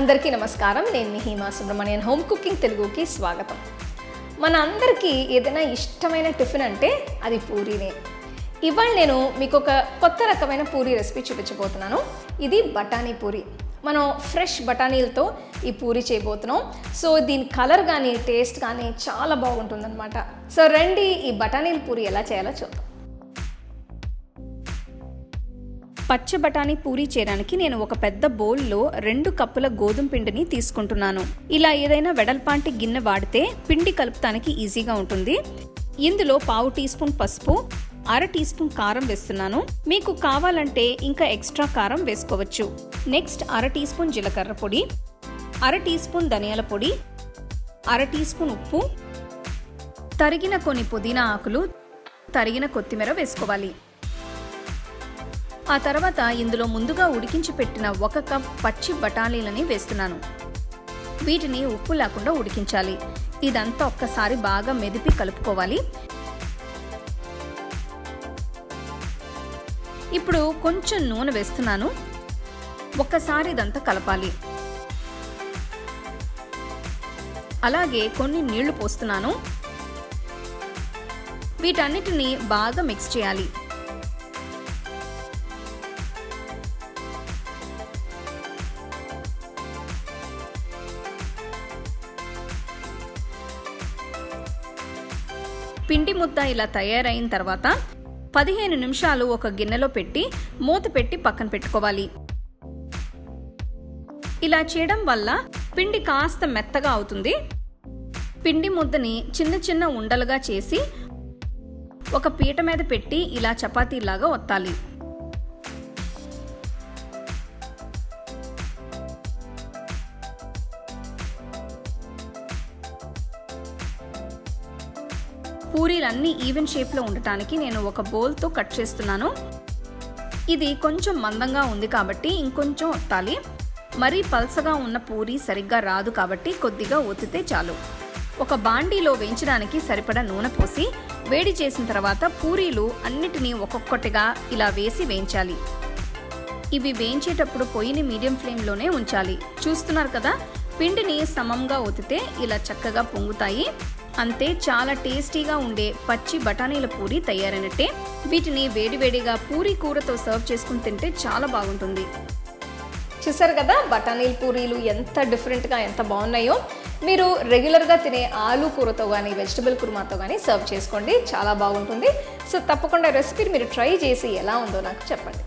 అందరికీ నమస్కారం. నేను మీ హీమా సుబ్రహ్మణ్యన్. హోమ్ కుకింగ్ తెలుగుకి స్వాగతం. మన అందరికీ ఏదైనా ఇష్టమైన టిఫిన్ అంటే అది పూరీనే. ఇవాళ నేను మీకు ఒక కొత్త రకమైన పూరీ రెసిపీ చూపించబోతున్నాను. ఇది బఠానీ పూరీ. మనం ఫ్రెష్ బఠానీలతో ఈ పూరీ చేయబోతున్నాం. సో దీని కలర్ కానీ టేస్ట్ కానీ చాలా బాగుంటుందన్నమాట. సో రండి ఈ బఠానీల పూరీ ఎలా చేయాలో చూద్దాం. పచ్చ బఠానీ పూరీ చేయడానికి నేను ఒక పెద్ద బౌల్లో 2 కప్పుల గోధుమ పిండిని తీసుకుంటున్నాను. ఇలా ఏదైనా వెడల్పాంటి గిన్నె వాడితే పిండి కలుపుతానికి ఈజీగా ఉంటుంది. ఇందులో 1/2 టీ స్పూన్ పసుపు, 1/2 టీ స్పూన్ కారం వేస్తున్నాను. మీకు కావాలంటే ఇంకా ఎక్స్ట్రా కారం వేసుకోవచ్చు. నెక్స్ట్ 1/2 టీ స్పూన్ జీలకర్ర పొడి, 1/2 టీ స్పూన్ ధనియాల పొడి, 1/2 టీ స్పూన్ ఉప్పు, తరిగిన కొన్ని పుదీనా ఆకులు, తరిగిన కొత్తిమీర వేసుకోవాలి. ఆ తర్వాత ఇందులో ముందుగా ఉడికించి పెట్టిన 1 కప్ పచ్చి బఠానీలని వేస్తున్నాను. వీటిని ఉప్పు లేకుండా ఉడికించాలి. ఇదంతా ఒక్కసారి బాగా మెదిపి కలుపుకోవాలి. ఇప్పుడు కొంచెం నూనె వేస్తున్నాను. ఒక్కసారి ఇదంతా కలపాలి. అలాగే కొన్ని నీళ్లు పోస్తున్నాను. వీటన్నిటిని బాగా మిక్స్ చేయాలి. పిండి ముద్ద ఇలా తయారైన తర్వాత 15 నిమిషాలు ఒక గిన్నెలో పెట్టి మూత పెట్టి పక్కన పెట్టుకోవాలి. ఇలా చేయడం వల్ల పిండి కాస్త మెత్తగా అవుతుంది. పిండి ముద్దని చిన్న చిన్న ఉండలుగా చేసి ఒక పీట మీద పెట్టి ఇలా చపాతీలాగా ఒత్తాలి. పూరీలన్నీ ఈవెన్ షేప్లో ఉండటానికి నేను ఒక బౌల్తో కట్ చేస్తున్నాను. ఇది కొంచెం మందంగా ఉంది కాబట్టి ఇంకొంచెం ఒత్తాలి. మరీ పల్సగా ఉన్న పూరీ సరిగ్గా రాదు కాబట్టి కొద్దిగా ఒత్తితే చాలు. ఒక బాండీలో వేయించడానికి సరిపడా నూనె పోసి వేడి చేసిన తర్వాత పూరీలు అన్నిటినీ ఒక్కొక్కటిగా ఇలా వేసి వేయించాలి. ఇవి వేయించేటప్పుడు పొయ్యిని మీడియం ఫ్లేమ్లోనే ఉంచాలి. చూస్తున్నారు కదా, పిండిని సమంగా ఒత్తితే ఇలా చక్కగా పొంగుతాయి. అంతే, చాలా టేస్టీగా ఉండే పచ్చి బఠానీల పూరీ తయారైనట్టే. వీటిని వేడివేడిగా పూరీ కూరతో సర్వ్ చేసుకుని తింటే చాలా బాగుంటుంది. చూసారు కదా బఠానీల పూరీలు ఎంత డిఫరెంట్గా ఎంత బాగున్నాయో. మీరు రెగ్యులర్గా తినే ఆలు కూరతో కానీ వెజిటబుల్ కుర్మాతో కానీ సర్వ్ చేసుకోండి, చాలా బాగుంటుంది. సో తప్పకుండా రెసిపీని మీరు ట్రై చేసి ఎలా ఉందో నాకు చెప్పండి.